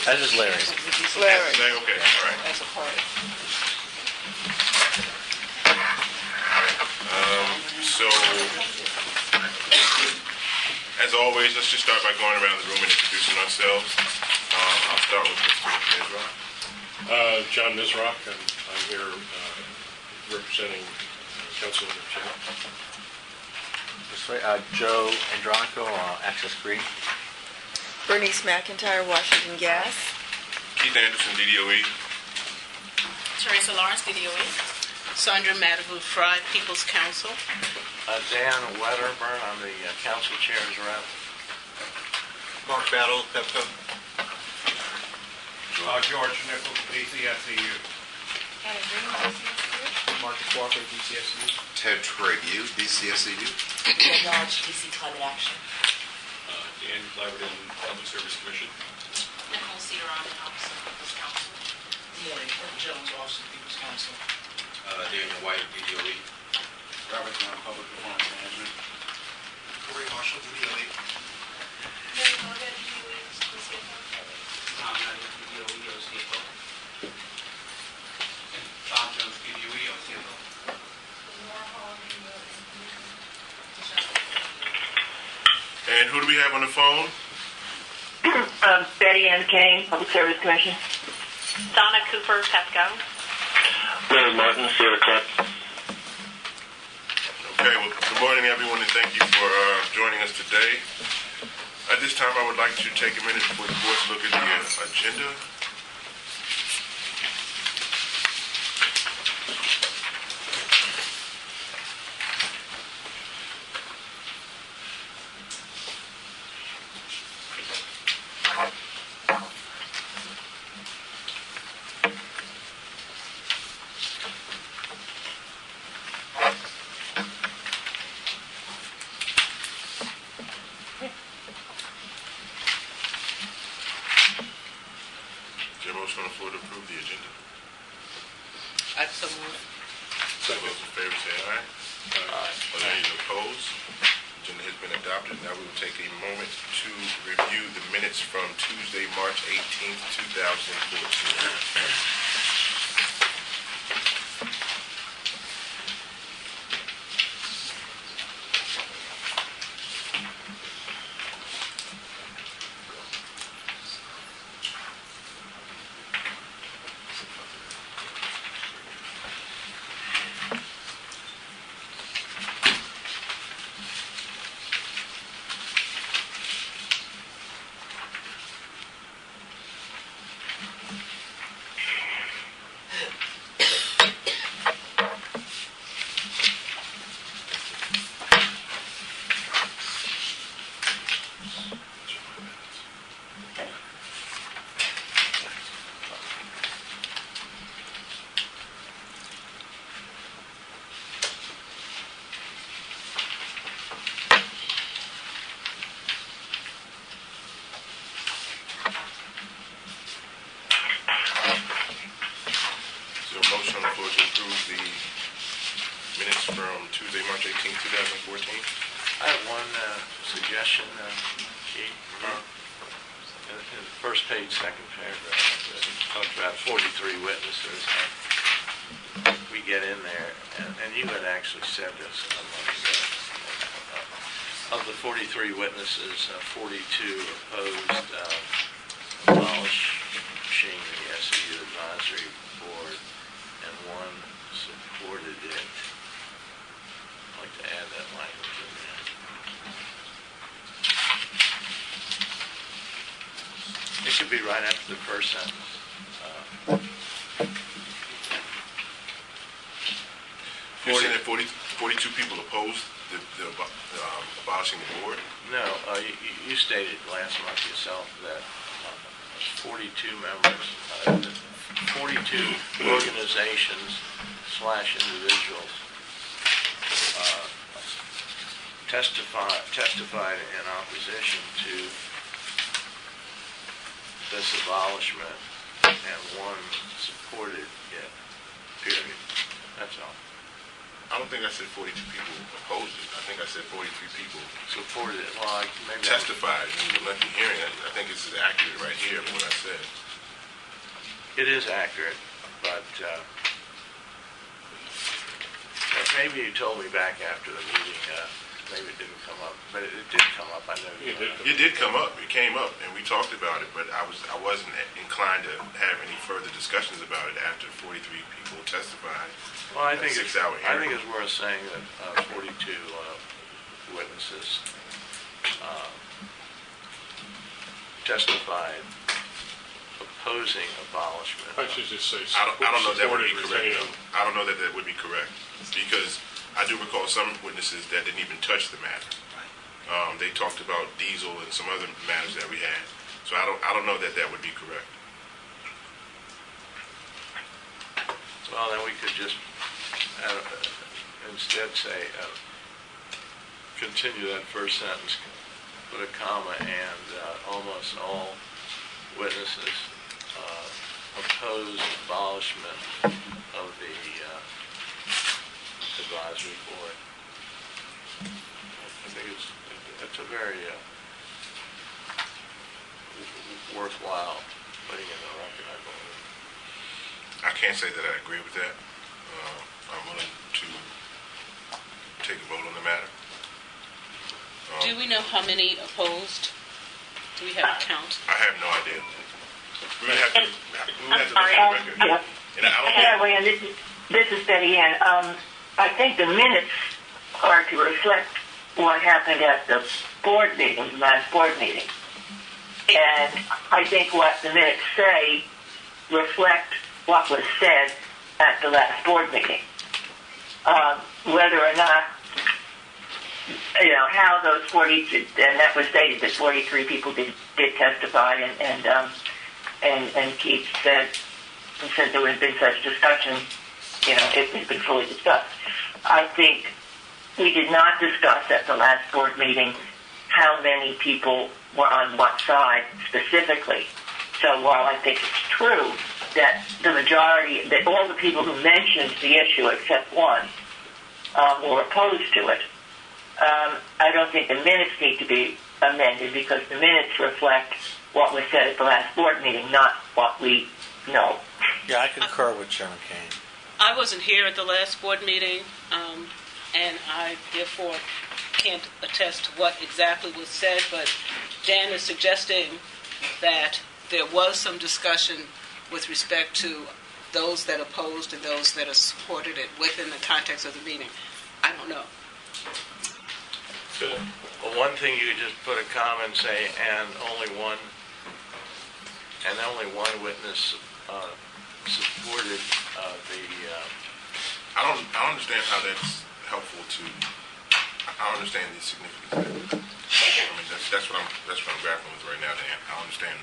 That is Larry. Larry, Okay, all right. as a part. So, as always, let's just start by going around the room and introducing ourselves. I'll start with Mr. Mizrock. John Mizrock, and I'm here representing Councilman Chen. This way, Joe Andronico, Access Green. Bernice McIntyre, Washington Gas. Keith Anderson, DDOE. Teresa Lawrence, DDOE. Sandra Madhavu Fry, People's Council. Dan Wedderburn, I'm the council chair's rep. Mark Battle, PEPCO. George Nichols, DCSEU. Marcus Walker, DCSEU. Ted Trabue, DCSEU. Ted Dodge, DC Climate Action. Dan Cleverton, Public Service Commission. Nicole Cederon, Office of People's Council. Morning, Kurt Jones, Office of People's Council. Daniel White, DDOE. Robert Brown, Public Performance Management. Corey Marshall, DDOE. Mary Morgan, DDOE, CFO. Tom Madden, DDOE, OCFO. And Tom Jones, DDOE, OCFO. And who do we have on the phone? Betty Ann Kane, Public Service Commission. Donna Cooper, PEPCO. Leonard Martin, Sierra Club. Okay, well, good morning, everyone, and thank you for joining us today. At this time, I would like to take a minute for the board to look at the agenda. Is there a motion on the floor to approve the agenda? I so move. All those in favor say aye. Are there any opposed? Agenda has been adopted. Now we will take a moment to review the minutes from Tuesday, March 18th, 2014. Motion on the floor to approve the minutes from Tuesday, March 18th, 2014. I have one suggestion, Keith. In the first page, second paragraph, it talks about 43 witnesses. We get in there, and you had actually said this a month ago. Of the 43 witnesses, 42 opposed abolishing the SEU Advisory Board, and one supported it. I'd like to add that language in there. It should be right after the first sentence. You're saying that 42 people opposed the abolishing the board? No, you stated last month yourself that 42 members, 42 organizations / individuals testified in opposition to this abolishment, and one supported it, period. That's all. I don't think I said 42 people opposed it. I think I said 43 people Supported it. Well, maybe testified in the lengthy hearing. I think this is accurate right here of what I said. it is accurate, but maybe you told me back after the meeting. Maybe it didn't come up, but it did come up. I know It did. It did come up. It came up, and we talked about it. But I wasn't inclined to have any further discussions about it after 43 people testified. Well, I think a 6-hour I hearing. think it's worth saying that 42 witnesses testified opposing abolishment. I should just say I don't know if that would be supported correct. retaining. I don't know that that would be correct because I do recall some witnesses that didn't even touch the matter. They talked about diesel and some other matters that we had. So I don't know that that would be correct. Well, then we could just instead say, continue that first sentence, put a comma, and almost all witnesses opposed abolishment of the advisory board. I think it's a very worthwhile putting in the record, I believe. I can't say that I agree with that. I'm willing to take a vote on the matter. Do we know how many opposed? Do we have a count? I have no idea. We may have to, I'm sorry. look at the record. And I don't Yeah, think, well, this is Betty Ann. I think the minutes are to reflect what happened at the board meeting, the last board meeting. And I think what the minutes say reflect what was said at the last board meeting. Whether or not, how those 42, and that was stated that 43 people did testify, and Keith said, since there had been such discussion, it had been fully discussed. I think we did not discuss at the last board meeting how many people were on what side specifically. So while I think it's true that the majority, that all the people who mentioned the issue except one were opposed to it, I don't think the minutes need to be amended because the minutes reflect what was said at the last board meeting, not what we know. Yeah, I concur with Chairman Kane. I wasn't here at the last board meeting, and I therefore can't attest to what exactly was said, but Dan is suggesting that there was some discussion with respect to those that opposed and those that supported it within the context of the meeting. I don't know. Well, one thing you could just put a comma and say, and only one witness supported the. I don't understand how that's helpful to. I don't understand the significance of that. I mean, that's what I'm grappling with right now, Dan. I don't understand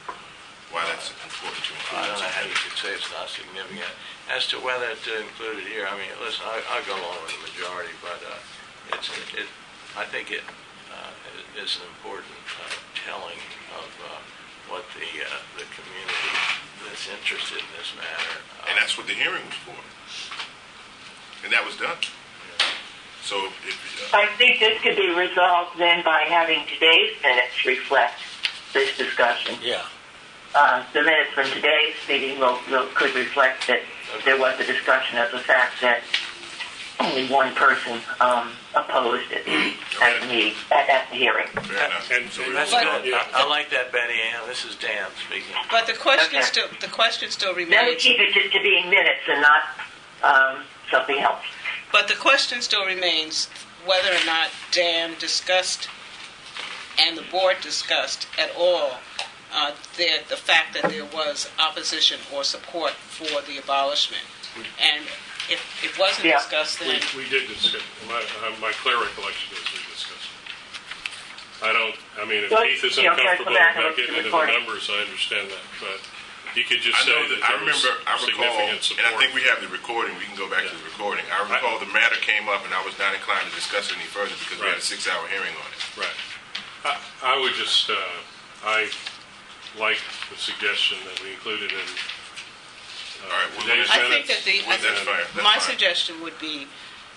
why that's important to include. I don't know how you could say it's not significant. As to whether to include it here, I mean, listen, I'll go along with the majority, but I think it is an important telling of what the community that's interested in this matter. And that's what the hearing was for. And that was done. So I think this could be resolved then by having today's minutes reflect this discussion. Yeah. The minutes from today's meeting could reflect that there was a discussion of the fact that only one person opposed it at the meeting, at the hearing. fair enough. And So we That's will- good. I like that, Betty Ann. This is Dan speaking. But the question Okay. still Let me remains. keep it to being minutes and not something else. But the question still remains whether or not Dan discussed and the board discussed at all the fact that there was opposition or support for the abolishment. And if it wasn't Yeah. discussed, then we did discuss, my clear recollection is we discussed it. I mean, if Well, Keith is you know, uncomfortable go back and about look at getting the into the recording. numbers, I understand that, but you could just I say know that that I there was recall, significant support. and I think we have the recording. We can go back to the recording. I recall the matter came up, and I was not inclined to discuss it any further because we had a Right. 6-hour hearing on it. Right. I would just, I like the suggestion that we included in All right, well, today's I think minutes. that Well, that's fine. That's my fine. suggestion would be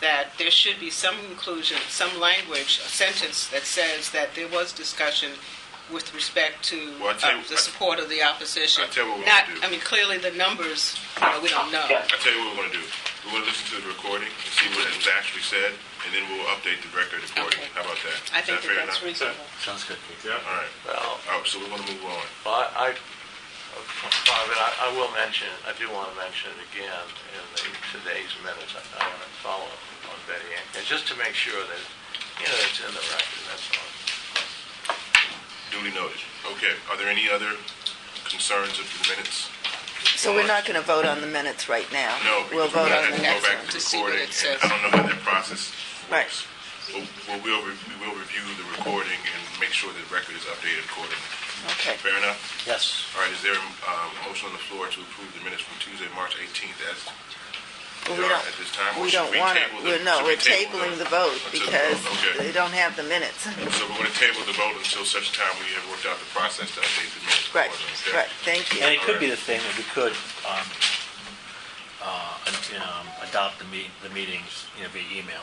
that there should be some inclusion, some language, a sentence that says that there was discussion with respect to Well, I tell you- the support of the opposition. I tell you what we're Not, gonna do. I mean, clearly the numbers, we don't know. Yeah. I tell you what we're going to do. We're going to listen to the recording and see what was actually said, and then we'll update the record accordingly. Okay. How about that? I Is think that fair that's enough? reasonable. Sounds good, Keith. Yeah. All right. Well, So we're going to move on. Well, I will mention, I do want to mention it again in today's minutes. I want to follow up on Betty Ann, and just to make sure that, it's in the record, that's all. Duly noted. Okay. Are there any other concerns of the minutes? So we're not going to vote on the minutes right now? No, We'll because we're vote going on to the have to go next back one. to the To see what recording, it says. and I don't know how that process Right. works. Well, we will review the recording and make sure that the record is updated accordingly. Okay. Fair enough? Yes. All right, is there a motion on the floor to approve the minutes from Tuesday, March 18th as Well, they are at this time? Or we should don't want to, table them? no, Should we're we table tabling them the vote until the because vote? Okay. they don't have the minutes. So we're going to table the vote until such time we have worked out the process to update the minutes. Right, accordingly, okay? right, thank you. And it could be the thing that we could adopt the meetings, via email,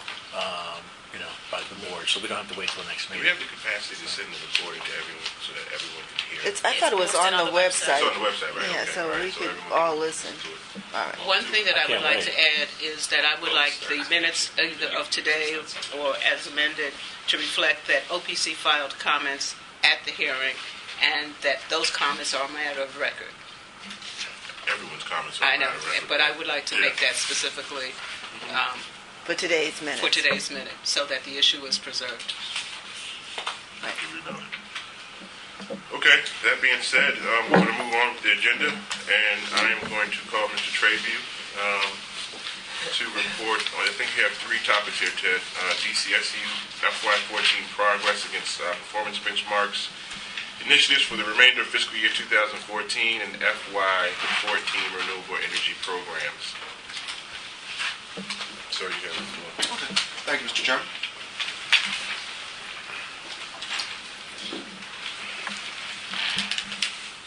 by the board, so we don't have to wait till the next Do we meeting. have the capacity to send the recording to everyone so that everyone can hear? I thought it was on the website. It's on the website, right? Yeah, Okay, so all right, we could everyone all can listen. to it. All right. One thing that I would can't like wait. to add is that I would like the minutes either of today or as amended to reflect that OPC filed comments at the hearing and that those comments are a matter of record. Everyone's comments are I know, matter of record. but I would like to make that specifically For today's minutes. for today's minute so that the issue is preserved. Duly noted. Okay, that being said, we're going to move on with the agenda, and I am going to call Mr. Trayview to report on, I think you have three topics here, Ted. DCSU FY14 progress against performance benchmarks, initiatives for the remainder of fiscal year 2014, and FY14 renewable energy programs. Sir, you have the floor. Okay. Thank you, Mr. Chairman.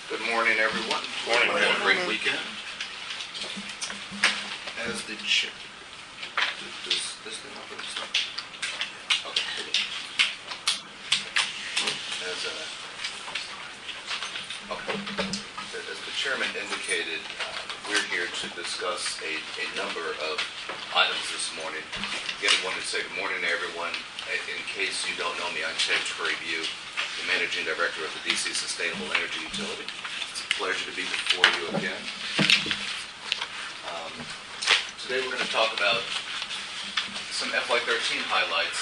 Good morning, everyone. Morning. Hope you had a great Morning. weekend. As the chair, does this thing open this up? Okay. As the chairman indicated, we're here to discuss a number of items this morning. Again, I wanted to say good morning to everyone. In case you don't know me, I'm Ted Trayview, the Managing Director of the DC Sustainable Energy Utility. It's a pleasure to be before you again. Today we're going to talk about some FY13 highlights,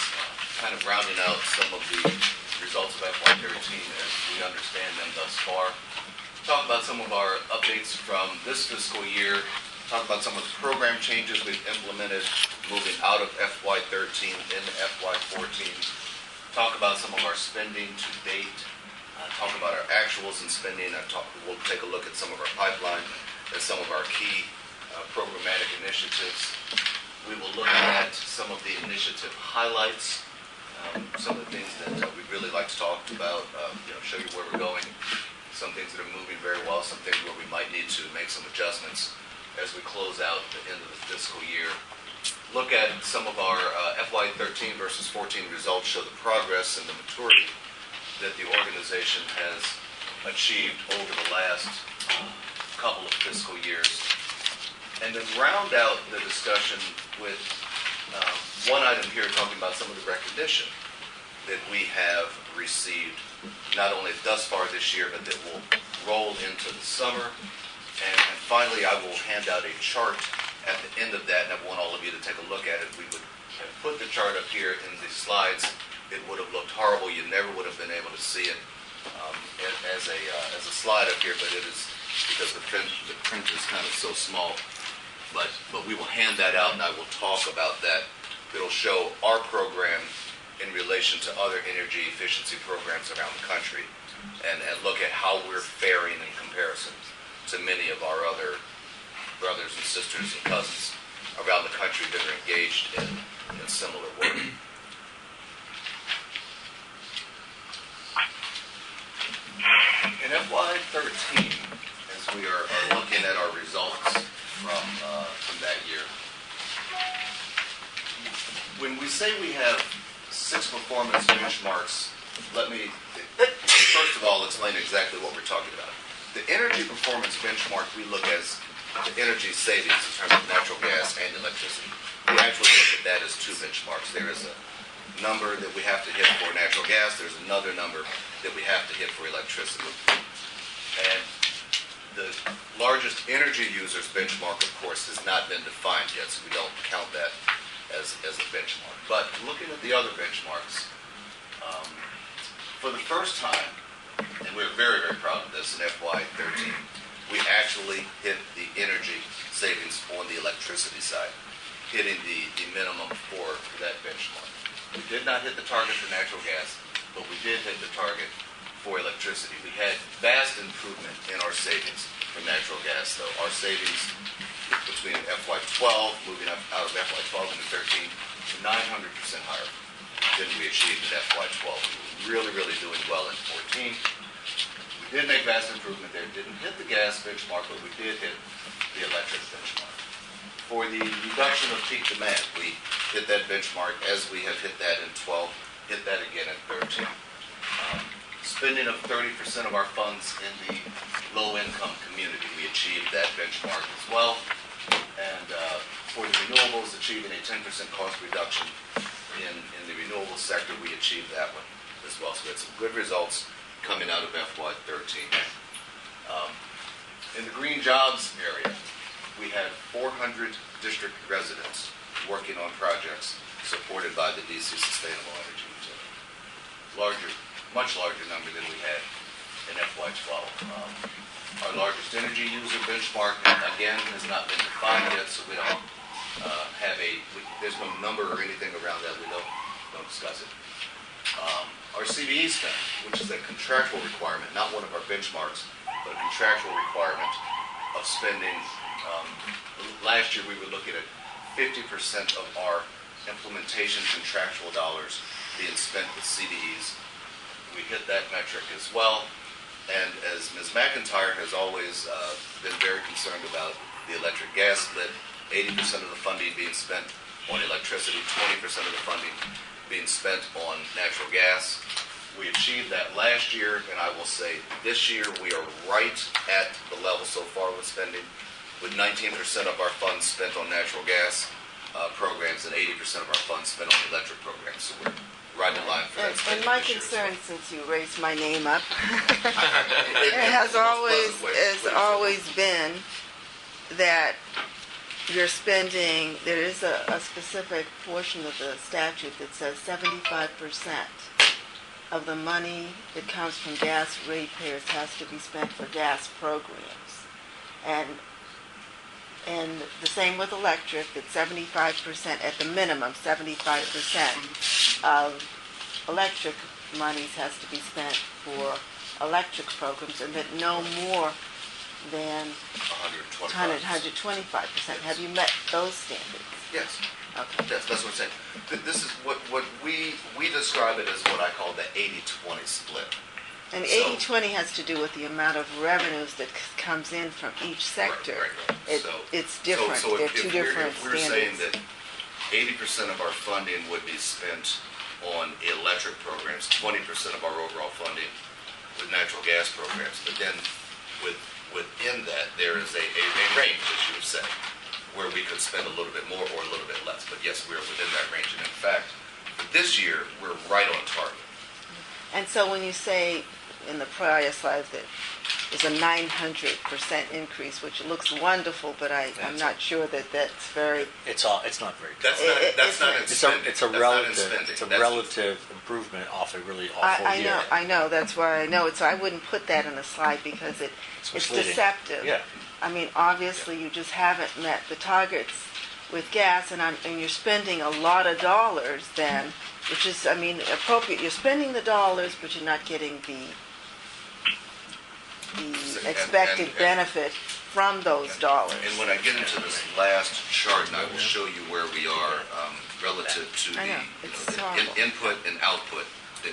kind of rounding out some of the results of FY13 as we understand them thus far. Talk about some of our updates from this fiscal year. Talk about some of the program changes we've implemented moving out of FY13 into FY14. Talk about some of our spending to date. Talk about our actuals and spending. We'll take a look at some of our pipeline and some of our key programmatic initiatives. We will look at some of the initiative highlights, some of the things that we'd really like to talk about, show you where we're going, some things that are moving very well, some things where we might need to make some adjustments as we close out the end of the fiscal year. Look at some of our FY13 versus 14 results, show the progress and the maturity that the organization has achieved over the last couple of fiscal years. And then round out the discussion with one item here talking about some of the recognition that we have received, not only thus far this year, but that will roll into the summer. And finally, I will hand out a chart at the end of that, and I want all of you to take a look at it. We would have put the chart up here in the slides. It would have looked horrible. You never would have been able to see it as a slide up here, but it is because the print is kind of so small. But we will hand that out, and I will talk about that. It'll show our program in relation to other energy efficiency programs around the country, and look at how we're faring in comparison to many of our other brothers and sisters and cousins around the country that are engaged in similar work. In FY13, as we are looking at our results from that year, when we say we have 6 performance benchmarks, let me, first of all, explain exactly what we're talking about. The energy performance benchmark we look as the energy savings in terms of natural gas and electricity. We actually look at that as 2 benchmarks. There is a number that we have to hit for natural gas. There's another number that we have to hit for electricity. And the largest energy users benchmark, of course, has not been defined yet, so we don't count that as a benchmark. But looking at the other benchmarks, for the first time, and we're very, very proud of this in FY13, we actually hit the energy savings on the electricity side, hitting the minimum for that benchmark. We did not hit the target for natural gas, but we did hit the target for electricity. We had vast improvement in our savings from natural gas, though. Our savings between FY12, moving up out of FY12 into 13, were 900% higher than we achieved in FY12. We were really, really doing well in 14. We did make vast improvement there. Didn't hit the gas benchmark, but we did hit the electric benchmark. For the reduction of peak demand, we hit that benchmark as we have hit that in 12, hit that again in 13. Spending of 30% of our funds in the low-income community, we achieved that benchmark as well. And for the renewables, achieving a 10% cost reduction in the renewable sector, we achieved that one as well. So we had some good results coming out of FY13. In the green jobs area, we had 400 district residents working on projects supported by the DC Sustainable Energy Utility. Much larger number than we had in FY12. Our largest energy user benchmark, again, has not been defined yet, so we don't there's no number or anything around that. We don't discuss it. Our CVE spend, which is a contractual requirement, not one of our benchmarks, but a contractual requirement of spending. Last year we were looking at 50% of our implementation contractual dollars being spent with CVEs. We hit that metric as well. And as Ms. McIntyre has always been very concerned about the electric-gas split, 80% of the funding being spent on electricity, 20% of the funding being spent on natural gas. We achieved that last year, and I will say this year we are right at the level so far with spending, with 19% of our funds spent on natural gas programs and 80% of our funds spent on electric programs. So we're right in line for that. And my concern, since you raised my name up, it has always been that you're spending, there is a specific portion of the statute that says 75% of the money that comes from gas ratepayers has to be spent for gas programs. And the same with electric, that 75%, at the minimum, 75% of electric monies has to be spent for electric programs, and that no more than 125%. Have you met those standards? Yes. Okay. That's what I'm saying. This is what we describe it as what I call the 80-20 split. And 80-20 has to do with the amount of revenues that comes in from each sector. Right. It's different. So They're two different if we're standards. saying that 80% of our funding would be spent on electric programs, 20% of our overall funding with natural gas programs, but then within that there is a range, as you have said, where we could spend a little bit more or a little bit less. But yes, we're within that range. And in fact, for this year, we're right on target. And so when you say in the prior slides that there's a 900% increase, which looks wonderful, but I'm not sure that that's very... It's not very good. That's not in spending. It's a relative improvement off a really awful year. I know. That's why I know it. So I wouldn't put that in a slide because it's misleading. deceptive. Yeah. I mean, obviously you just haven't met the targets with gas, and you're spending a lot of dollars then, which is, I mean, appropriate. You're spending the dollars, but you're not getting the expected benefit from those dollars. And when I get into this last chart, and I will show you where we are relative to the input and output,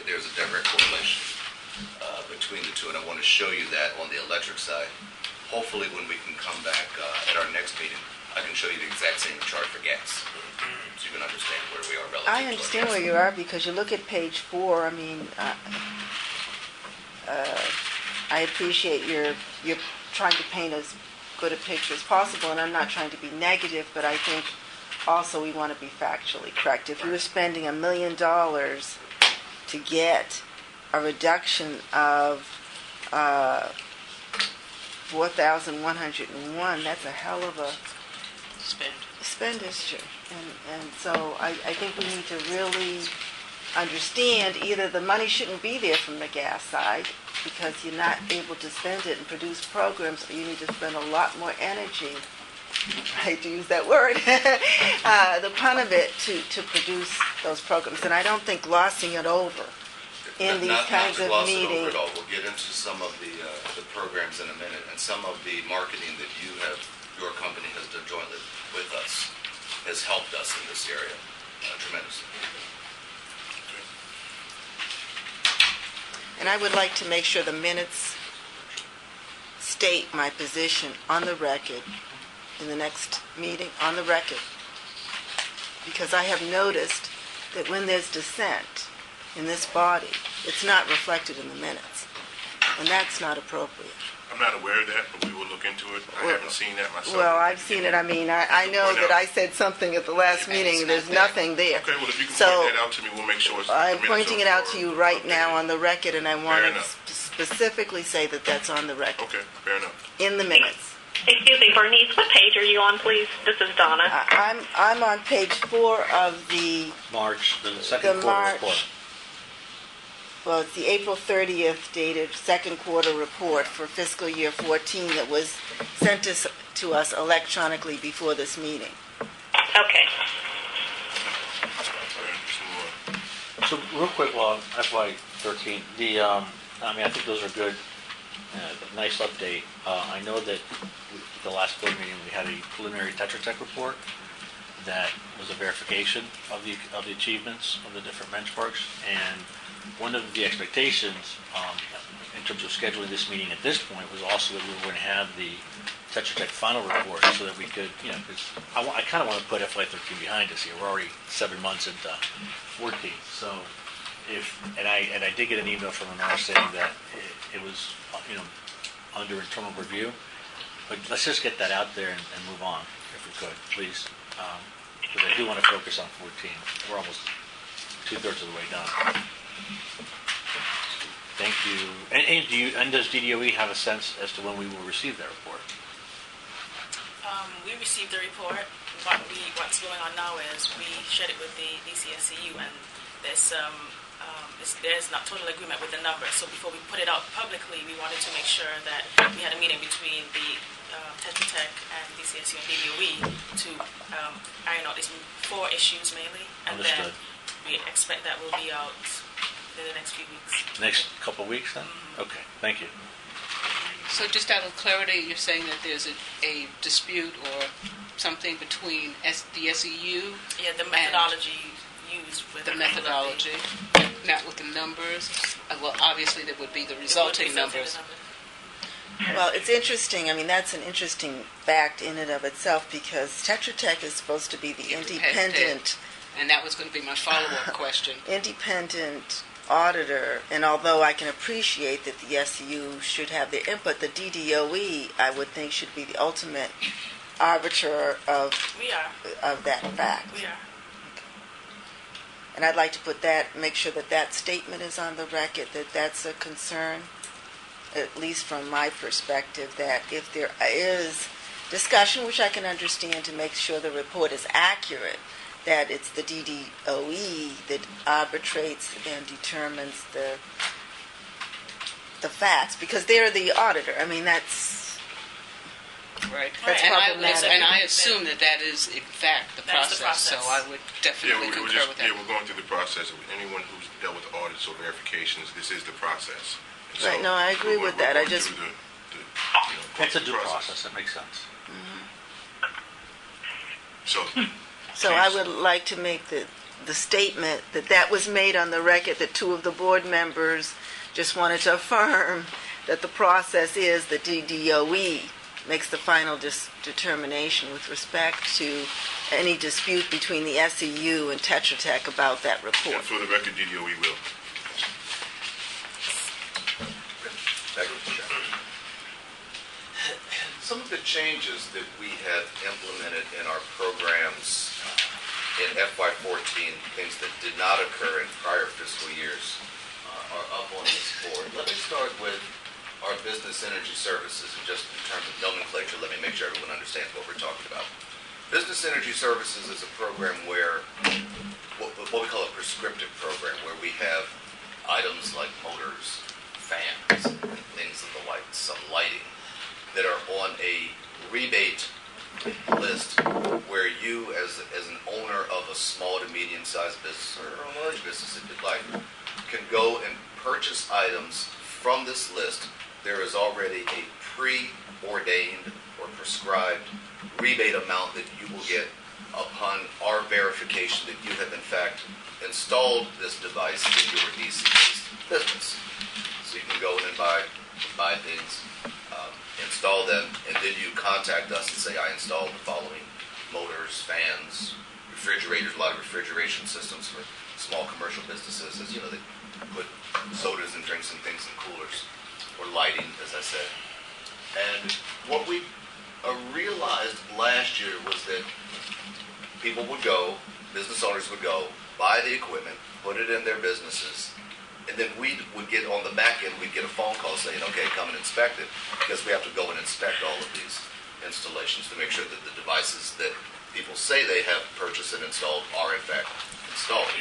there's a direct correlation between the two, and I want to show you that on the electric side. Hopefully when we can come back at our next meeting, I can show you the exact same chart for gas, so you can understand where we are relative I to our understand gas. where you are because you look at page 4. I mean, I appreciate you're trying to paint as good a picture as possible, and I'm not trying to be negative, but I think also we want to be factually correct. If you were spending $1 million to get a reduction of 4,101, that's a hell of a expenditure. And so I think we need to really understand either the money shouldn't be there from the gas side because you're not able to spend it and produce programs, or you need to spend a lot more energy, I hate to use that word, the pun of it, to produce those programs. And I don't think glossing it over in these kinds of Not to gloss it meetings. over at all. We'll get into some of the programs in a minute, and some of the marketing that your company has done jointly with us has helped us in this area tremendously. And I would like to make sure the minutes state my position on the record in the next meeting, on the record. Because I have noticed that when there's dissent in this body, it's not reflected in the minutes. And that's not appropriate. I'm not aware of that, but we will look into it. I haven't seen that myself. Well, I've seen it. I mean, I know that I said something at the last meeting. There's nothing there. Okay, well, if you can So, point that out to me, we'll make sure it's... I'm pointing it out to you right Okay. now on the record, and I want to enough. specifically say that that's on the record, Okay, fair enough. in the minutes. Excuse me, Bernice, what page are you on, please? This is Donna. I'm on page 4 of the March, the second quarter March. report. Well, it's the April 30th dated second quarter report for fiscal year 14 that was sent to us electronically before this meeting. Okay. So real quick, well, FY13, I mean, I think those are good, nice update. I know that the last board meeting, we had a preliminary Tetra Tech report that was a verification of the achievements of the different benchmarks, and one of the expectations in terms of scheduling this meeting at this point was also that we were going to have the Tetra Tech final report so that we could, because I kind of want to put FY13 behind us here. We're already 7 months into 14, so and I did get an email from Lenore saying that it was under internal review, but let's just get that out there and move on if we could, please, because I do want to focus on 14. We're almost 2/3 of the way done. Thank you. And does DDOE have a sense as to when we will receive that report? We received the report. What's going on now is we shared it with the DCSEU, and there's not total agreement with the numbers. So before we put it out publicly, we wanted to make sure that we had a meeting between the Tetra Tech and DCSEU and DDOE to iron out these 4 issues mainly, and Understood. then we expect that will be out in the next few weeks. Next couple of weeks then? Okay, thank you. So just out of clarity, you're saying that there's a dispute or something between the SEU? Yeah, the methodology used with the methodology, not with the numbers. Well, obviously there would be the resulting numbers. Well, it's interesting. I mean, that's an interesting fact in and of itself because Tetra Tech is supposed to be the independent And that was going to be my follow-up question. independent auditor, and although I can appreciate that the SEU should have their input, the DDOE, I would think, should be the ultimate arbiter of that fact. We are. And I'd like to make sure that statement is on the record, that that's a concern, at least from my perspective, that if there is discussion, which I can understand to make sure the report is accurate, that it's the DDOE that arbitrates and determines the facts, because they're the auditor. I mean, that's right. That's problematic. And I assume that is, in fact, the process. So I would definitely concur with that. Yeah, we're going through the process. Anyone who's dealt with audits or verifications, this is the process. And right. No, I agree with that. I just It's a due process. That makes sense. So I would like to make the statement that was made on the record, that 2 of the board members just wanted to affirm that the process is the DDOE makes the final determination with respect to any dispute between the SEU and Tetra Tech about that report. And for the record, DDOE will. Thank you, Mr. Chairman. Some of the changes that we have implemented in our programs in FY14, things that did not occur in prior fiscal years, are up on this board. Let me start with our business energy services, and just in terms of nomenclature, let me make sure everyone understands what we're talking about. Business energy services is a program where, what we call a prescriptive program, where we have items like motors, fans, and things of the like, some lighting, that are on a rebate list where you, as an owner of a small to medium-sized business or a large business, if you'd like, can go and purchase items from this list. There is already a preordained or prescribed rebate amount that you will get upon our verification that you have in fact installed this device in your DC-based business. So you can go in and buy things, install them, and then you contact us and say, I installed the following motors, fans, refrigerators, a lot of refrigeration systems for small commercial businesses, as you know, they put sodas and drinks and things in coolers, or lighting, as I said. And what we realized last year was that people would go, business owners would go, buy the equipment, put it in their businesses, and then we would get on the back end, we'd get a phone call saying, okay, come and inspect it, because we have to go and inspect all of these installations to make sure that the devices that people say they have purchased and installed are in fact installed.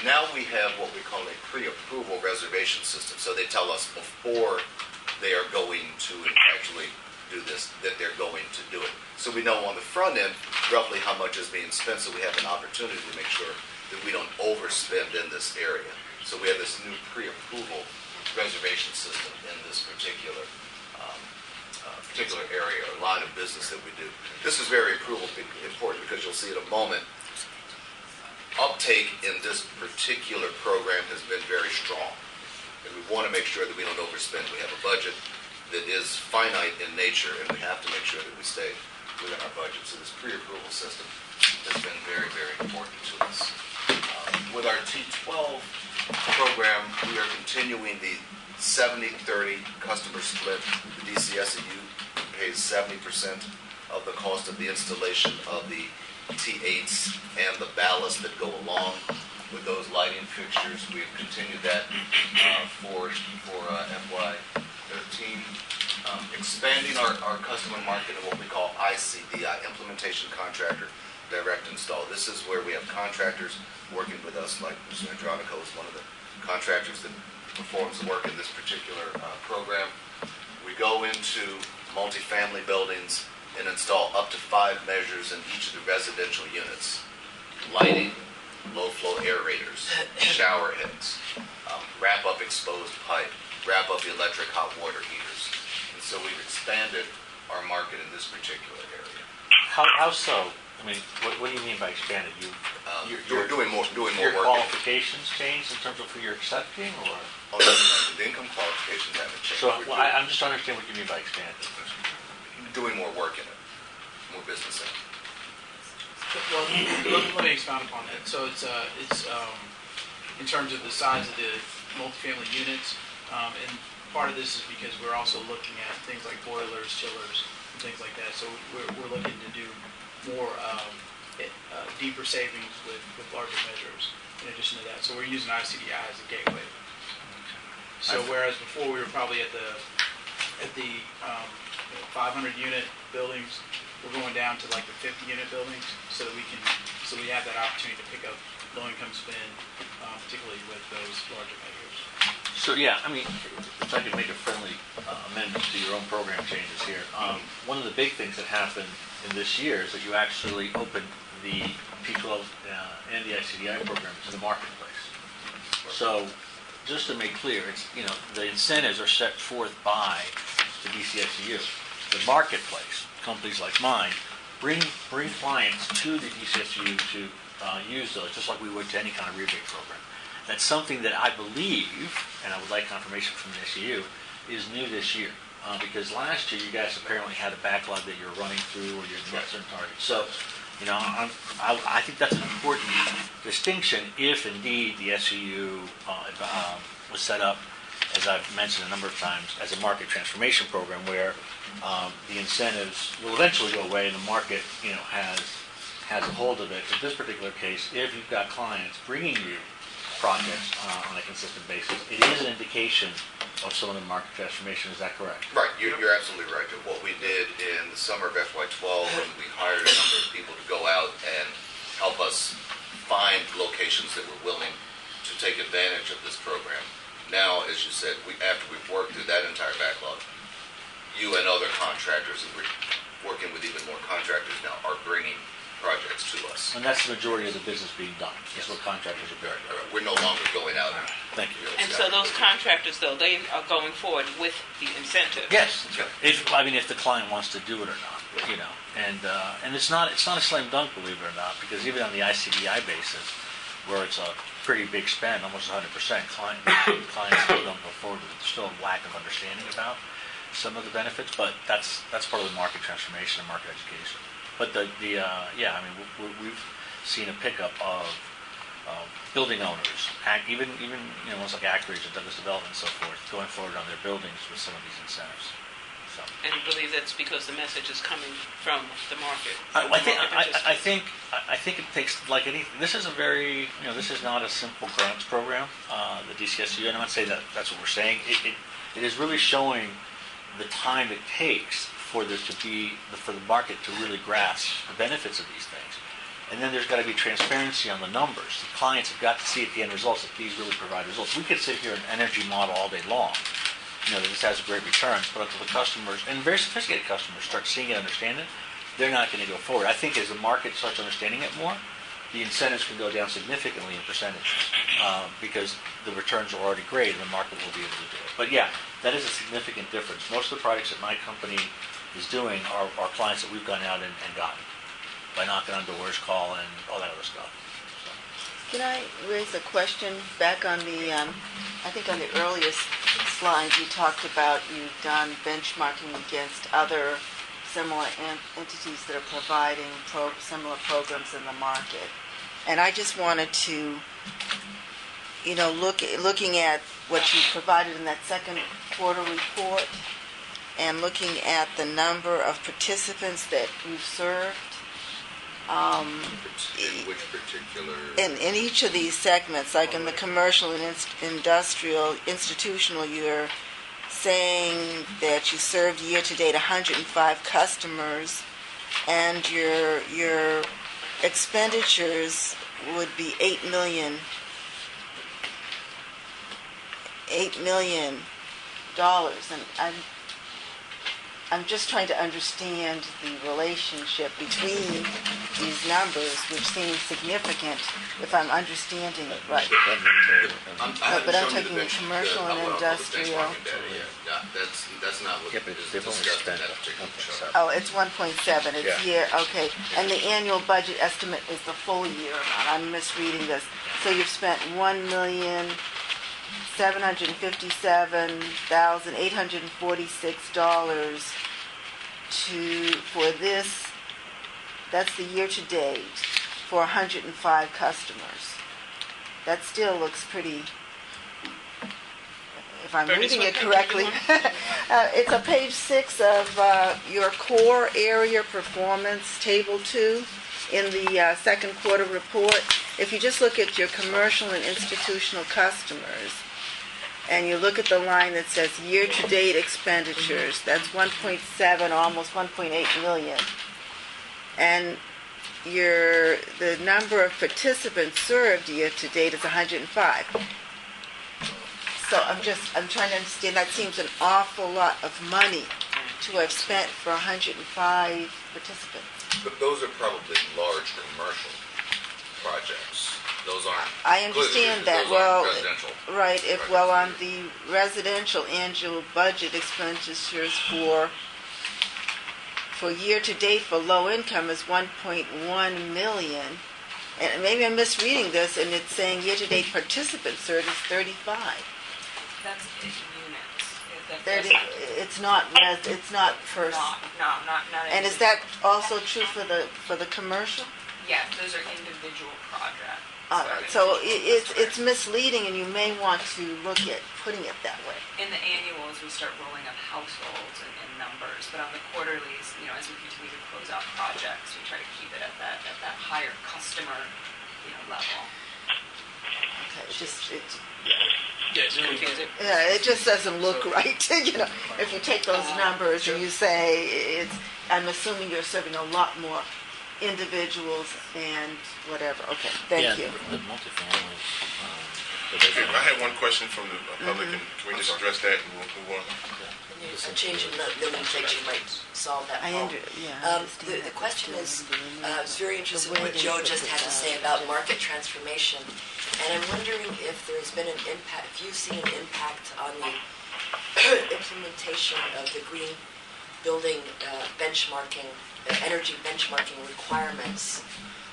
Now we have what we call a pre-approval reservation system. So they tell us before they are going to actually do this, that they're going to do it. So we know on the front end roughly how much is being spent, so we have an opportunity to make sure that we don't overspend in this area. So we have this new pre-approval reservation system in this particular area or line of business that we do. This is very important because you'll see in a moment, uptake in this particular program has been very strong. And we want to make sure that we don't overspend. We have a budget that is finite in nature, and we have to make sure that we stay within our budget. So this pre-approval system has been very, very important to us. With our T12 program, we are continuing the 70-30 customer split. The DCSEU pays 70% of the cost of the installation of the T8s and the ballast that go along with those lighting fixtures. We have continued that for FY13. Expanding our customer market in what we call ICDI, Implementation Contractor Direct Install. This is where we have contractors working with us, like Mr. Andronico is one of the contractors that performs the work in this particular program. We go into multifamily buildings and install up to 5 measures in each of the residential units. Lighting, low-flow aerators, shower heads, wrap-up exposed pipe, wrap-up electric hot water heaters. And so we've expanded our market in this particular area. How so? I mean, what do you mean by expanded? You're doing more your work. qualifications changed in terms of who you're accepting, or? Oh, no, the income qualifications haven't changed. So I'm just trying to understand what you mean by expanded. Doing more work in it, more business in it. Well, let me expound upon that. So it's in terms of the size of the multifamily units, and part of this is because we're also looking at things like boilers, chillers, and things like that. So we're looking to do more deeper savings with larger measures in addition to that. So we're using ICDI as a gateway. So whereas before we were probably at the 500 unit buildings, we're going down to like the 50 unit buildings so that we have that opportunity to pick up low income spend, particularly with those larger measures. So yeah, I mean, if I could make a friendly amendment to your own program changes here. One of the big things that happened in this year is that you actually opened the P12 and the ICDI program to the marketplace. So just to make clear, it's, the incentives are set forth by the DCSEU. The marketplace, companies like mine, bring clients to the DCSEU to use those, just like we would to any kind of rebate program. That's something that I believe, and I would like confirmation from the SEU, is new this year. because last year you guys apparently had a backlog that you're running through or you're not certain targets. So, I think that's an important distinction if indeed the SEU was set up, as I've mentioned a number of times, as a market transformation program where the incentives will eventually go away and the market, has a hold of it. In this particular case, if you've got clients bringing you projects on a consistent basis, it is an indication of some of the market transformation. Is that correct? Right, you're absolutely right. What we did in the summer of FY12, when we hired a number of people to go out and help us find locations that were willing to take advantage of this program. Now, as you said, after we've worked through that entire backlog, you and other contractors, and we're working with even more contractors now, are bringing projects to us. And that's the majority of the business being done. That's what contractors are doing. We're no longer going out and... Thank you. And so those contractors, though, they are going forward with the incentive. Yes. If the client wants to do it or not, and it's not a slam dunk, believe it or not, because even on the ICDI basis, where it's a pretty big spend, almost 100%, clients still don't go forward with it. There's still a lack of understanding about some of the benefits, but that's part of the market transformation and market education. But we've seen a pickup of building owners, even ones like Acreage and Douglas Development and so forth, going forward on their buildings with some of these incentives. So. And you believe that's because the message is coming from the market? I think it takes, like anything. This is a very, this is not a simple grants program. The DCSU, and I'm not saying that that's what we're saying. It is really showing the time it takes for the market to really grasp the benefits of these things. And then there's got to be transparency on the numbers. The clients have got to see at the end results that these really provide results. We could sit here and energy model all day long, that this has great returns, but until the customers, and very sophisticated customers, start seeing it and understand it, they're not going to go forward. I think as the market starts understanding it more, the incentives can go down significantly in percentages because the returns are already great and the market will be able to do it. But yeah, that is a significant difference. Most of the projects that my company is doing are clients that we've gone out and gotten by knocking on doors, calling, all that other stuff. So. Can I raise a question back on the, I think on the earliest slide you talked about you've done benchmarking against other similar entities that are providing similar programs in the market. And I just wanted to, looking at what you provided in that second quarter report and looking at the number of participants that you've served. In which particular... In each of these segments, like in the commercial and industrial, institutional, you're saying that you served year-to-date 105 customers, and your expenditures would be $8 million. And I'm just trying to understand the relationship between these numbers, which seems significant if I'm understanding it right. But I'm taking the commercial and industrial. That's not what is discussed in that particular chart. Oh, it's 1.7. It's year. Okay. And the annual budget estimate is the full year amount. I'm misreading this. So you've spent $1,757,846 for this. That's the year to date for 105 customers. That still looks pretty. If I'm reading it correctly, it's on page 6 of your core area performance, table 2, in the second quarter report. If you just look at your commercial and institutional customers, and you look at the line that says year-to-date expenditures, that's 1.7, almost 1.8 million. And the number of participants served year-to-date is 105. So I'm trying to understand, that seems an awful lot of money to have spent for 105 participants. But those are probably large commercial projects. Those aren't. I understand that. Those well, aren't residential. Right. On the residential annual budget expenditures for year to date for low income is 1.1 million, and maybe I'm misreading this, and it's saying year to date participants served is 35. That's in units. It's not first. Not. And is that also true for the commercial? Yes, those are individual projects. So it's misleading, and you may want to look at putting it that way. In the annuals, we start rolling up households and numbers, but on the quarterlies, as we continue to close out projects, we try to keep it at that higher customer, level. Okay, Yeah, it just doesn't look right. If you take those numbers and you say I'm assuming you're serving a lot more individuals and whatever. Okay, thank you. The multifamily. Okay, I had one question from the public, and can we just address that and we'll move on? A change in the nomenclature might solve that problem. The question is, I was very interested in what Joe just had to say about market transformation, and I'm wondering if there's been an impact, if you've seen an impact on the implementation of the green building benchmarking, energy benchmarking requirements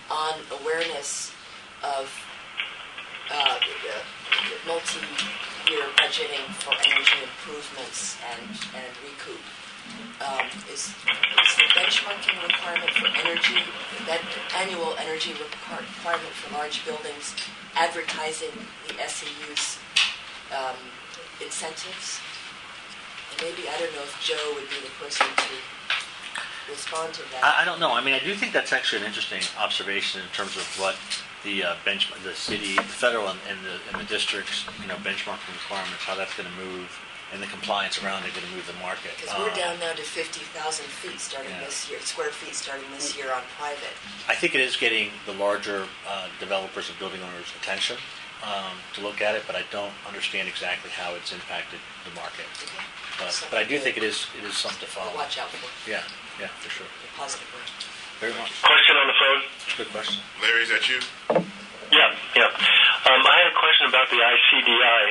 on awareness of multi-year budgeting for energy improvements and recoup. Is the benchmarking requirement for energy, that annual energy requirement for large buildings, advertising the SEU's incentives? And maybe, I don't know if Joe would be the person to respond to that. I don't know. I mean, I do think that's actually an interesting observation in terms of what the the city, the federal, and the districts, benchmarking requirements, how that's going to move, and the compliance around it going to move the market. Because we're down now to 50,000 feet square feet starting this year on private. I think it is getting the larger developers and building owners' attention to look at it, but I don't understand exactly how it's impacted the market. Okay. But I do think it is something to follow. Watch out for. Yeah, for sure. Positively. Very much. Question on the phone? Good question. Larry, is that you? Yeah. I had a question about the ICDI.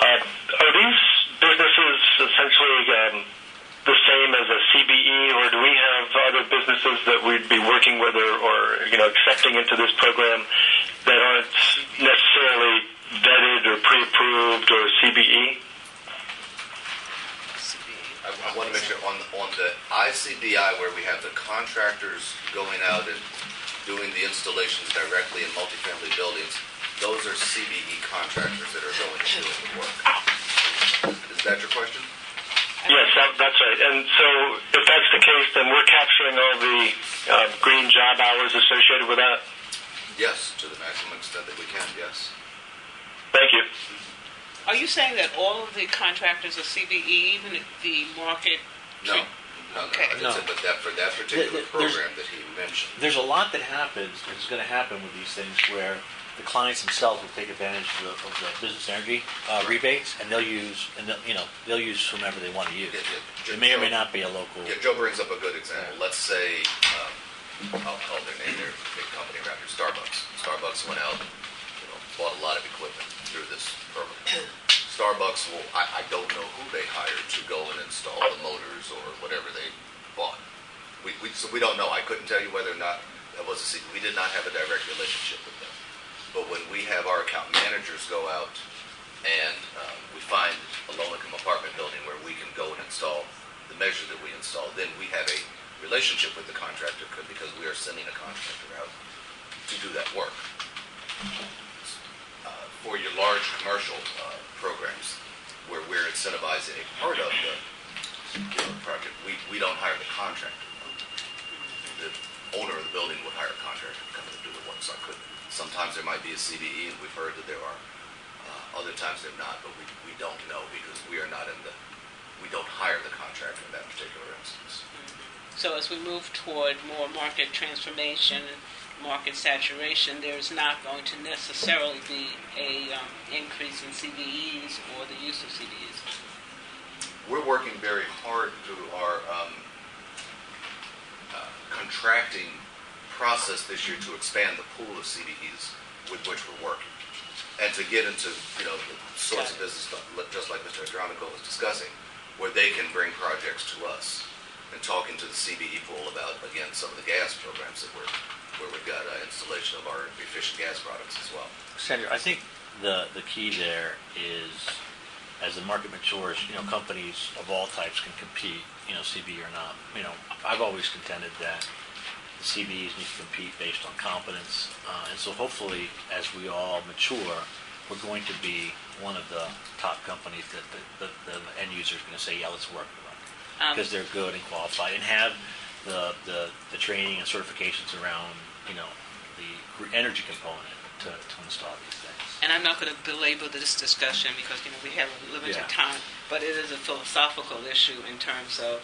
Are these businesses essentially the same as a CBE, or do we have other businesses that we'd be working with or accepting into this program that aren't necessarily vetted or pre-approved or CBE? I want to make sure on the ICDI where we have the contractors going out and doing the installations directly in multifamily buildings, those are CBE contractors that are going and doing the work. Is that your question? Yes, that's right. And so if that's the case, then we're capturing all the green job hours associated with that? Yes, to the maximum extent that we can, yes. Thank you. Are you saying that all of the contractors are CBE, even if the market? No. Okay. I said, but for that particular program that he mentioned. There's a lot that happens, and is going to happen with these things, where the clients themselves will take advantage of the business energy rebates, and they'll use whomever they want to use. It may or may not be a local. Yeah, Joe brings up a good example. Let's say, I'll call their name, they're a big company around here, Starbucks. Starbucks went out, bought a lot of equipment through this program. Starbucks I don't know who they hired to go and install the motors or whatever they bought. So we don't know. I couldn't tell you whether or not that was a secret. We did not have a direct relationship with them. But when we have our account managers go out and we find a low-income apartment building where we can go and install the measure that we install, then we have a relationship with the contractor because we are sending a contractor out to do that work. For your large commercial programs where we're incentivizing a part of the project, we don't hire the contractor. The owner of the building would hire a contractor to come in and do the work. So sometimes there might be a CBE, and we've heard that there are. Other times they're not, but we don't know because we don't hire the contractor in that particular instance. So as we move toward more market transformation, market saturation, there's not going to necessarily be a increase in CBEs or the use of CBEs. We're working very hard through our contracting process this year to expand the pool of CBEs with which we're working, and to get into the sorts of business, just like Mr. Adronico was discussing, where they can bring projects to us, and talking to the CBE pool about, again, some of the gas programs that where we've got installation of our efficient gas products as well. Sandra, I think the key there is as the market matures, companies of all types can compete, CBE or not. I've always contended that the CBEs need to compete based on competence, and so hopefully, as we all mature, we're going to be one of the top companies that the end user is going to say, yeah, let's work with them, because they're good and qualified and have the training and certifications around, the energy component to install these things. And I'm not going to belabor this discussion because we have a limited time, but it is a philosophical issue in terms of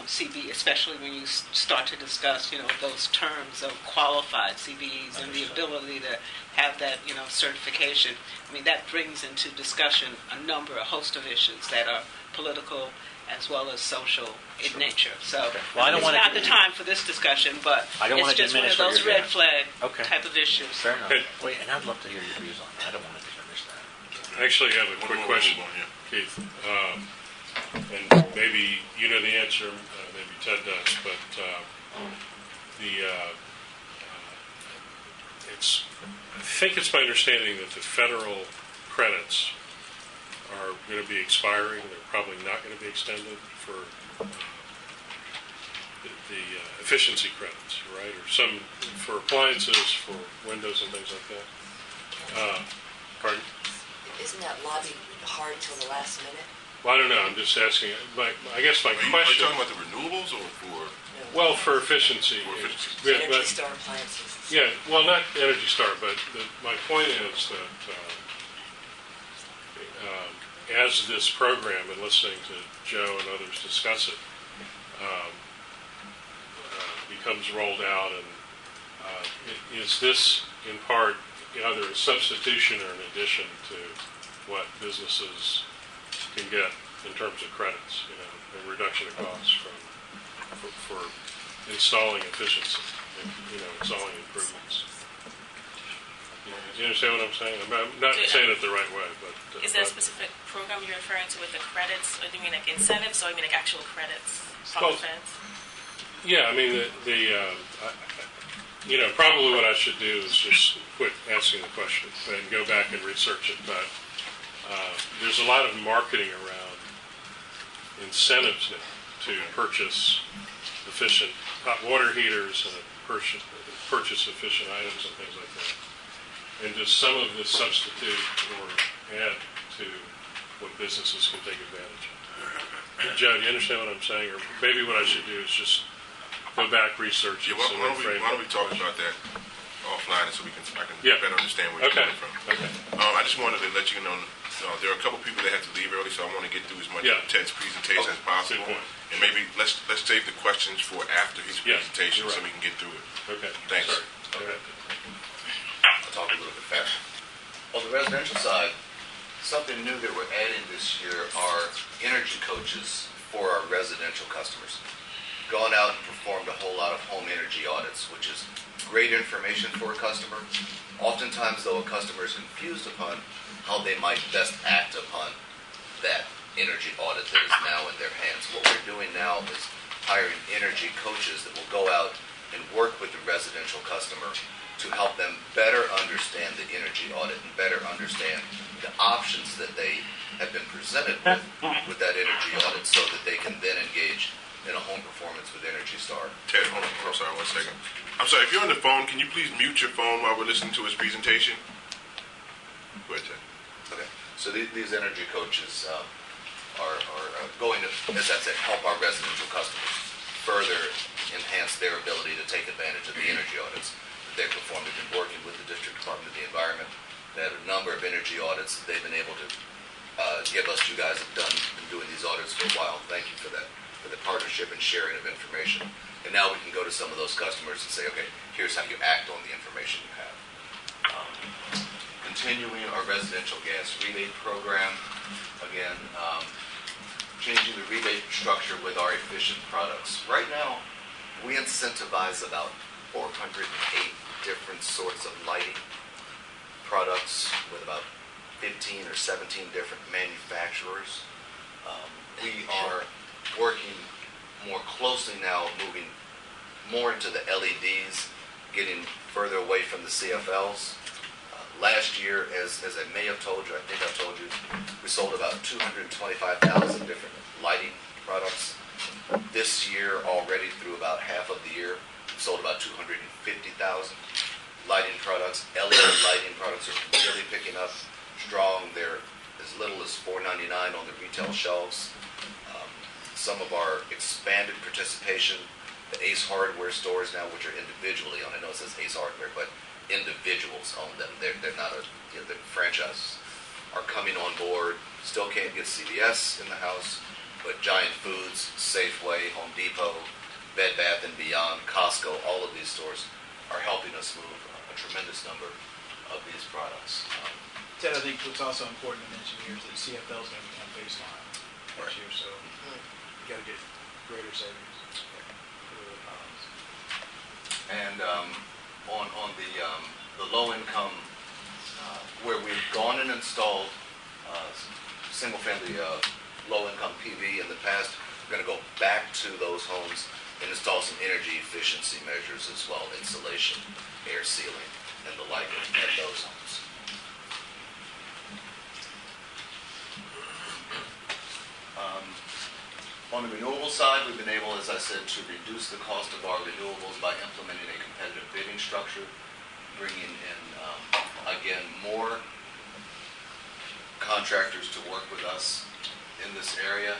CBE, especially when you start to discuss those terms of qualified CBEs and the ability to have that certification. I mean, that brings into discussion a host of issues that are political as well as social in nature. So it's not the time for this discussion, but it's just one of those red flag type of issues. Fair enough. Wait, and I'd love to hear your views on that. I don't want to diminish that. I actually have a quick question, Keith. And maybe you know the answer, maybe Ted does, but I think it's my understanding that the federal credits are going to be expiring. They're probably not going to be extended for the efficiency credits, right? Or some for appliances, for windows and things like that. Pardon? Isn't that lobby hard till the last minute? Well, I don't know. I'm just asking. I guess my question. Are you talking about the renewables or for? Well, for efficiency. Energy Star appliances. Yeah, well, not Energy Star, but my point is that as this program and listening to Joe and others discuss it becomes rolled out, and is this in part either a substitution or an addition to what businesses can get in terms of credits, a reduction of costs for installing efficiency, installing improvements. You understand what I'm saying? I'm not saying it the right way, but... Is there a specific program you're referring to with the credits? Or do you mean like incentives, or do you mean like actual credits from the feds? Yeah, I mean, probably what I should do is just quit asking the question and go back and research it. But there's a lot of marketing around incentives now to purchase efficient hot water heaters and purchase efficient items and things like that. And does some of this substitute or add to what businesses can take advantage of? Joe, do you understand what I'm saying? Or maybe what I should do is just go back, research it. Why don't we talk about that offline so I can better understand where you're coming from. Okay. I just wanted to let you know, there are a couple people that had to leave early, so I want to get through as much of Ted's presentation as possible. And maybe let's save the questions for after his presentation so we can get through it. Okay. Thanks. Okay. I'll talk a little bit faster. On the residential side, something new that we're adding this year are energy coaches for our residential customers. Gone out and performed a whole lot of home energy audits, which is great information for a customer. Oftentimes, though, a customer is confused upon how they might best act upon that energy audit that is now in their hands. What we're doing now is hiring energy coaches that will go out and work with the residential customer to help them better understand the energy audit and better understand the options that they have been presented with that energy audit so that they can then engage in a home performance with Energy Star. Ted, hold on. I'm sorry, 1 second. I'm sorry, if you're on the phone, can you please mute your phone while we're listening to his presentation? Go ahead, Ted. Okay. So these energy coaches are going to, as I said, help our residential customers further enhance their ability to take advantage of the energy audits that they perform. They've been working with the District Department of the Environment. They had a number of energy audits that they've been able to give us. You guys have been doing these audits for a while. Thank you for that, for the partnership and sharing of information. And now we can go to some of those customers and say, okay, here's how you act on the information you have. Continuing our residential gas rebate program, again, changing the rebate structure with our efficient products. Right now, we incentivize about 408 different sorts of lighting products with about 15 or 17 different manufacturers. We are working more closely now, moving more into the LEDs, getting further away from the CFLs. Last year, as I may have told you, I think I've told you, we sold about 225,000 different lighting products. This year, already through about half of the year, we sold about 250,000 lighting products. LED lighting products are really picking up strong. They're as little as $4.99 on the retail shelves. Some of our expanded participation, the Ace Hardware stores now, which are individually owned. I know it says Ace Hardware, but individuals own them. They're not they're franchises. Are coming on board. Still can't get CVS in the house, but Giant Foods, Safeway, Home Depot, Bed Bath & Beyond, Costco, all of these stores are helping us move a tremendous number of these products. Ted, I think what's also important to mention here is that CFL is going to become baseline next year, so you got to get greater savings. And on the low income, where we've gone and installed single family low income PV in the past, we're going to go back to those homes and install some energy efficiency measures as well, insulation, air sealing, and the like at those homes. On the renewable side, we've been able, as I said, to reduce the cost of our renewables by implementing a competitive bidding structure, bringing in, again, more contractors to work with us in this area.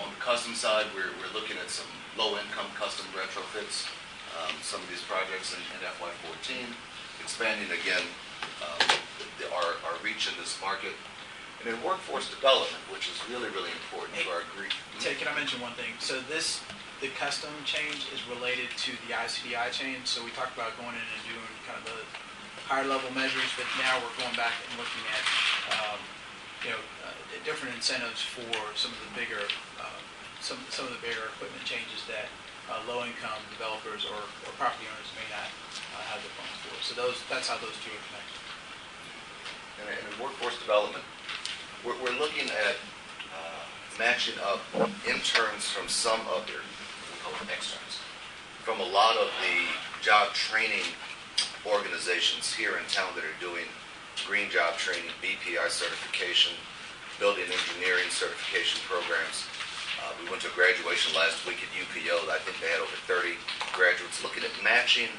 On the custom side, we're looking at some low-income custom retrofits, some of these projects in FY14, expanding, again, our reach in this market. And in workforce development, which is really, really important for our group. Ted, can I mention one thing? So the custom change is related to the ICDI change. So we talked about going in and doing kind of the higher level measures, but now we're going back and looking at, different incentives for some of the bigger, some of the bigger equipment changes that low income developers or property owners may not have the funds for. So that's how those two are connected. And in workforce development, we're looking at matching up interns from some of their, we call them externs, from a lot of the job training organizations here in town that are doing green job training, BPI certification, building engineering certification programs. We went to a graduation last week at UPO. I think they had over 30 graduates, looking at matching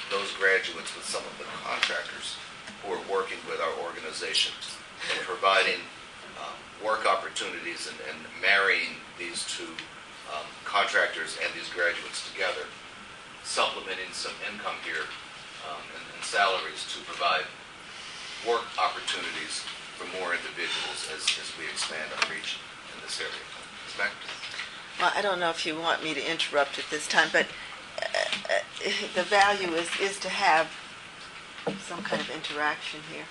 those graduates with some of the contractors who are working with our organization and providing work opportunities and marrying these two contractors and these graduates together, supplementing some income here and salaries to provide work opportunities for more individuals as we expand our reach in this area. Ms. McIntyre? Well, I don't know if you want me to interrupt at this time, but the value is to have some kind of interaction here.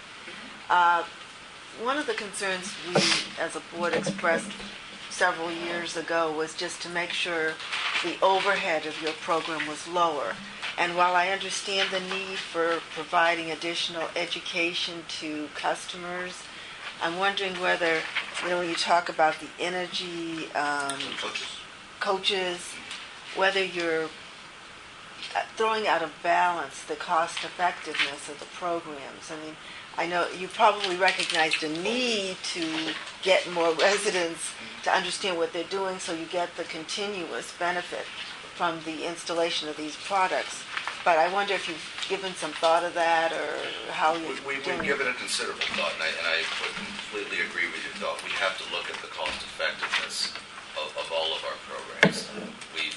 One of the concerns we as a board expressed several years ago was just to make sure the overhead of your program was lower. And while I understand the need for providing additional education to customers, I'm wondering whether, when you talk about the energy coaches, whether you're throwing out of balance the cost effectiveness of the programs. I mean, I know you probably recognized a need to get more residents to understand what they're doing so you get the continuous benefit from the installation of these products. But I wonder if you've given some thought of that or how you're We've doing given it considerable thought, and I would completely agree with your thought. We have to look at the cost effectiveness of all of our programs. We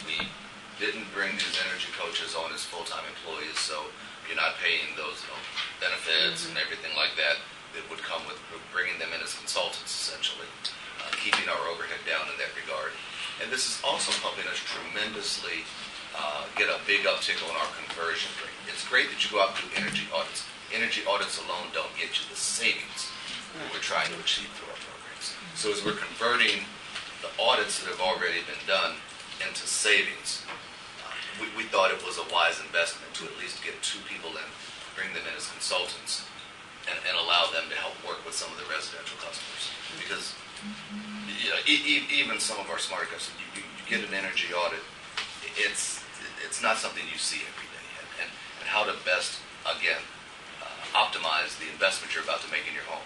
didn't bring these energy coaches on as full-time employees, so you're not paying those benefits and everything like that that would come with bringing them in as consultants, essentially, keeping our overhead down in that regard. And this is also helping us tremendously get a big uptick on our conversion rate. It's great that you go out and do energy audits. Energy audits alone don't get you the savings that we're trying to achieve through our programs. So as we're converting the audits that have already been done into savings, we thought it was a wise investment to at least get two people in, bring them in as consultants, and allow them to help work with some of the residential customers. Because even some of our smarter customers, you get an energy audit, it's not something you see every day. And how to best, again, optimize the investment you're about to make in your home.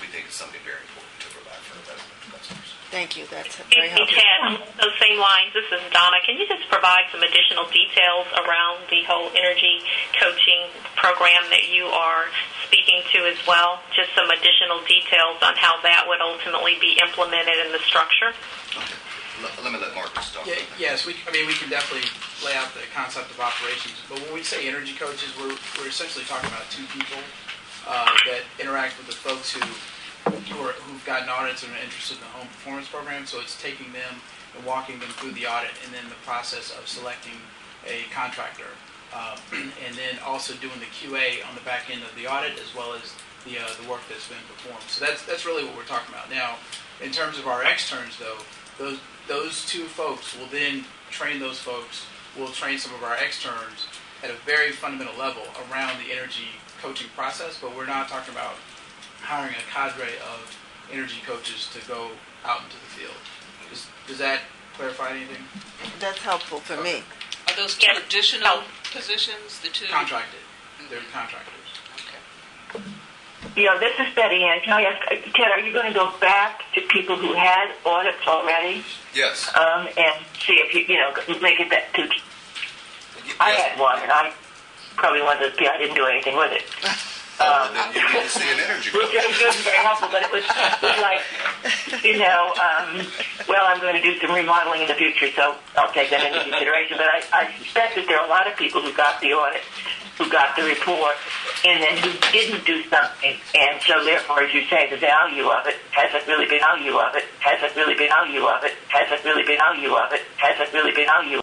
We think it's something very important to provide for the resident customers. Thank you, that's Excuse very me, helpful. Ted, on those same lines, this is Donna. Can you just provide some additional details around the whole energy coaching program that you are speaking to as well? Just some additional details on how that would ultimately be implemented in the structure? Okay. Let me let Marcus talk. Yeah, yes, we can definitely lay out the concept of operations. But when we say energy coaches, we're essentially talking about two people that interact with the folks who've gotten audits and are interested in the home performance program. So it's taking them and walking them through the audit, and then the process of selecting a contractor, and then also doing the QA on the back end of the audit, as well as the work that's been performed. So that's really what we're talking about now. In terms of our externs, though, those two folks will then train those folks. We'll train some of our externs at a very fundamental level around the energy coaching process, but we're not talking about hiring a cadre of energy coaches to go out into the field. Does that clarify anything? That's helpful for me. Are those two additional positions, the two? Contracted. They're contractors. Yeah, this is Betty Ann. Can I ask, Ted, are you going to go back to people who had audits already? Yes. And see if you make it back to... I had one, and I probably wanted to... I didn't do anything with it. Then you need to see an energy coach. Which was good and very helpful, but it was like, well, I'm going to do some remodeling in the future, so I'll take that into consideration. But I suspect that there are a lot of people who got the audit, who got the report, and then who didn't do something. And so therefore, as you say, the value of it hasn't really been value of it, hasn't really been value of it, hasn't really been value of it, hasn't really been value